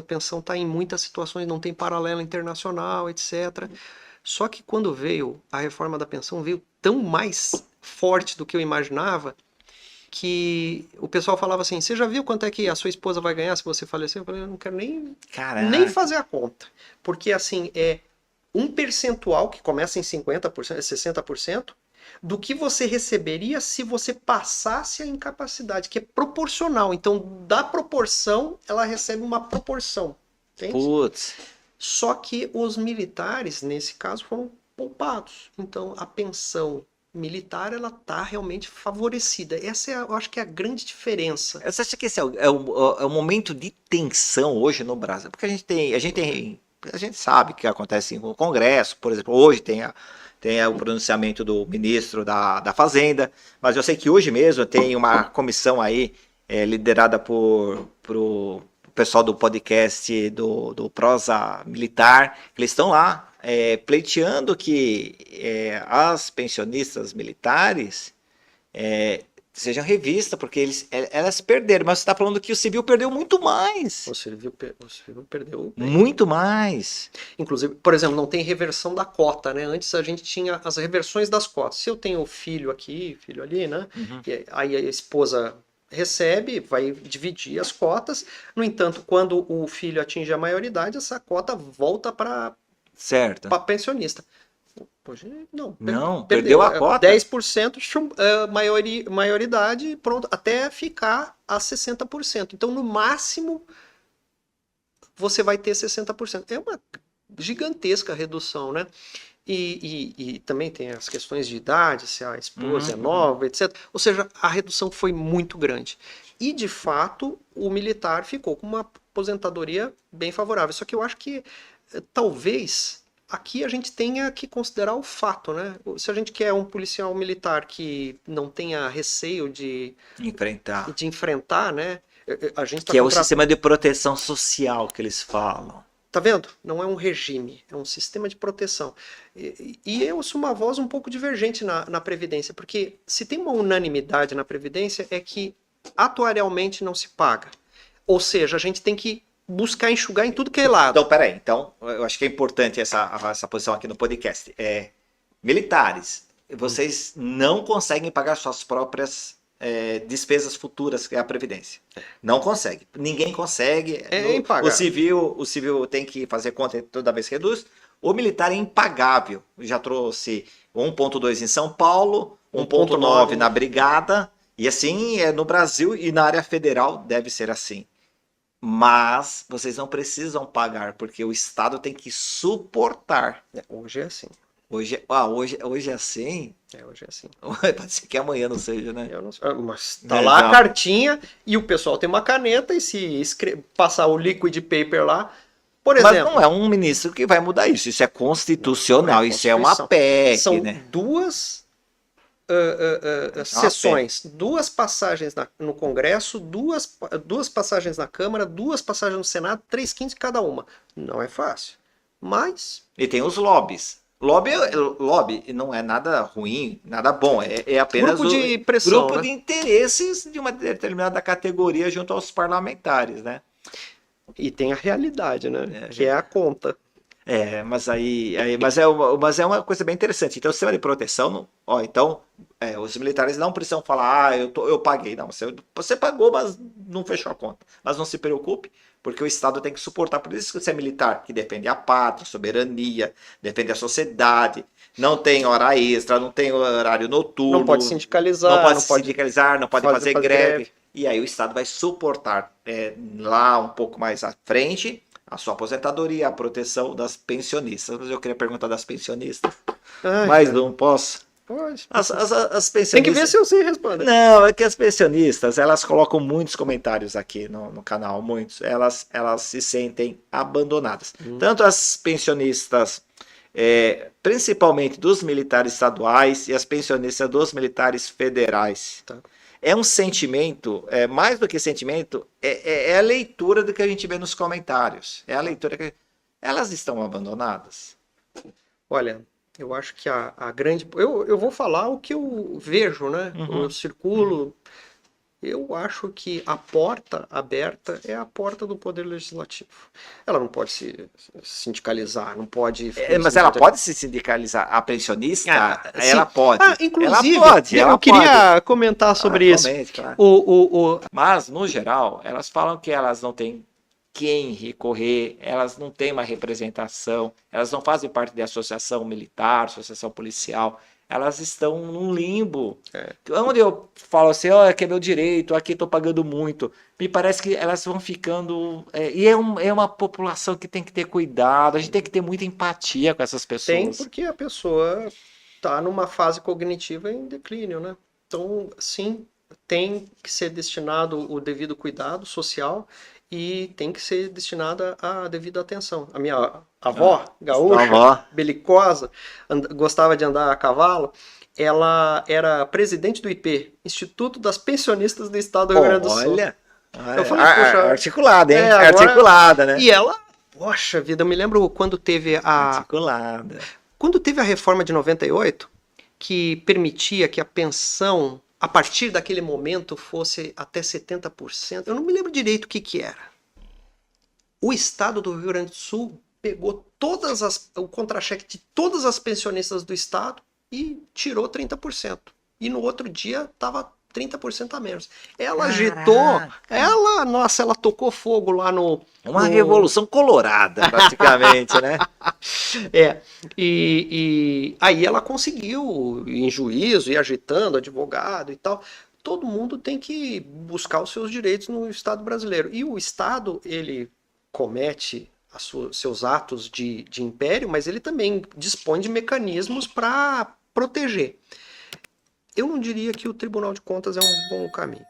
pensão está em muitas situações, não tem paralelo internacional, etc. Só que quando veio a reforma da pensão, veio tão mais forte do que eu imaginava, que o pessoal falava assim, você já viu quanto é que a sua esposa vai ganhar se você falecer? Eu falei, eu não quero nem Caraca. fazer a conta. Porque assim, é um percentual que começa em 50%, 60%, do que você receberia se você passasse a incapacidade, que é proporcional. Então, da proporção, ela recebe uma proporção. Entende? Putz. Só que os militares, nesse caso, foram poupados. Então, a pensão militar, ela está realmente favorecida. Essa é, eu acho que é a grande diferença. Você acha que esse é o momento de tensão hoje no Brasil? Porque a gente sabe que acontece no Congresso, por exemplo, hoje tem o pronunciamento do ministro da Fazenda, mas eu sei que hoje mesmo tem uma comissão aí liderada pro pessoal do podcast do Prosa Militar, que eles estão lá pleiteando que as pensionistas militares sejam revistas, porque elas perderam, mas você está falando que o civil perdeu muito mais. O civil perdeu bem. Muito mais. Inclusive, por exemplo, não tem reversão da cota, né? Antes a gente tinha as reversões das cotas. Se eu tenho filho aqui, filho ali, né? Uhum. E aí a esposa recebe, vai dividir as cotas. No entanto, quando o filho atinge a maioridade, essa cota volta para Certo. pensionista. Poxa, não, Não, perdeu perdeu. a cota. 10% maioridade, pronto, até ficar a 60%. Então, no máximo, você vai ter 60%. É uma gigantesca redução, né? E também tem as questões de idade, se a esposa é Uhum. nova, etc. Ou seja, a redução foi muito grande. E, de fato, o militar ficou com uma aposentadoria bem favorável. Só que eu acho que, talvez, aqui a gente tenha que considerar o fato, né? Se a gente quer um policial militar que não tenha receio Enfrentar. de enfrentar, né? A gente está Que é o contratando. sistema de proteção social que eles falam. Tá vendo? Não é um regime, é um sistema de proteção. E eu sou uma voz um pouco divergente na Previdência, porque se tem uma unanimidade na Previdência é que atuarialmente não se paga. Ou seja, a gente tem que buscar enxugar em tudo que é lado. Então, peraí. Então, eu acho que é importante essa posição aqui no podcast. Militares, vocês não conseguem pagar suas próprias despesas futuras, que é a Previdência. Não consegue. Ninguém consegue. É O impagável. civil tem que fazer conta toda vez que reduz. O militar é impagável. Já trouxe 1,2 em São Paulo, 1,9 na 1,9. Brigada. E assim é no Brasil e na área federal deve ser assim. Mas vocês não precisam pagar, porque o Estado tem que suportar. Hoje é assim. Hoje é assim? Hoje é assim. Pode ser que amanhã não seja, né? Eu não sei. Mas tá lá a cartinha e o pessoal tem uma caneta e se passar o liquid paper lá, por Mas não exemplo, é um ministro que vai mudar isso. Isso é constitucional, isso é uma Constituição. PEC, São né? duas É uma PEC. sessões, duas passagens no Congresso, duas passagens na Câmara, duas passagens no Senado, 3/5 cada uma. Não é fácil. Mas, E tem os lobbies. Lobby não é nada ruim, nada bom. É apenas grupo o de pressão, grupo né? de interesses de uma determinada categoria junto aos parlamentares, né? E tem a realidade, né? Que É, é a conta. mas é uma coisa bem interessante. Então, o sistema de proteção, então, os militares não precisam falar, eu paguei. Não, você pagou, mas não fechou a conta. Mas não se preocupe, porque o Estado tem que suportar. Por isso que você é militar, que defende a pátria, a soberania, defende a sociedade, não tem hora extra, não tem horário Não pode noturno, não sindicalizar, pode não se pode sindicalizar, não pode fazer fazer greve. greve. E aí o Estado vai suportar lá um pouco mais à frente a sua aposentadoria, a proteção das pensionistas. Mas eu queria perguntar das pensionistas. Ai, Mas cara, não posso. pode. As Tem que ver pensionistas. se eu sei responder. Não, é que as pensionistas, elas colocam muitos comentários aqui no canal, muitos. Elas se sentem abandonadas. Tanto as pensionistas, principalmente dos militares estaduais e as pensionistas dos militares federais. Tá. É um sentimento, mais do que sentimento, é a leitura do que a gente vê nos comentários. É a leitura que elas estão abandonadas. Olha, eu acho que a grande. Eu vou falar o que eu vejo, né? Uhum. Eu circulo. Eu acho que a porta aberta é a porta do Poder Legislativo. Ela não pode se sindicalizar, não pode... Mas ela pode se sindicalizar. A pensionista, ela sim. pode. Inclusive, Ela pode. eu queria comentar sobre isso. Claro. O... Mas, no geral, elas falam que elas não têm quem recorrer, elas não têm uma representação, elas não fazem parte de associação militar, associação policial, elas estão num limbo. Onde eu falo assim, aqui é meu direito, aqui estou pagando muito, me parece que elas vão ficando... e é uma população que tem que ter cuidado, a gente tem que ter muita empatia com essas pessoas. Tem, porque a pessoa está numa fase cognitiva em declínio, né? Então, sim, tem que ser destinado o devido cuidado social e tem que ser destinada a devida atenção. A minha avó, gaúcha, belicosa, gostava de andar a cavalo, ela era presidente do IP, Instituto das Pensionistas do Estado do Rio Grande do Sul. Olha, eu falei, poxa, articulada, hein? Agora, articulada, né? E ela, poxa vida, eu me lembro quando teve articulada. Quando teve a reforma de 98, que permitia que a pensão, a partir daquele momento, fosse até 70%. Eu não me lembro direito o que era. O Estado do Rio Grande do Sul pegou o contra-cheque de todas as pensionistas do Estado e tirou 30%. E no outro dia estava 30% a menos. Ela agitou, ela tocou fogo lá no... Uma revolução colorada, praticamente, né? E aí ela conseguiu, em juízo, ir agitando, advogado e tal. Todo mundo tem que buscar os seus direitos no Estado brasileiro. E o Estado, ele comete seus atos de império, mas ele também dispõe de mecanismos para proteger. Eu não diria que o Tribunal de Contas é um bom caminho.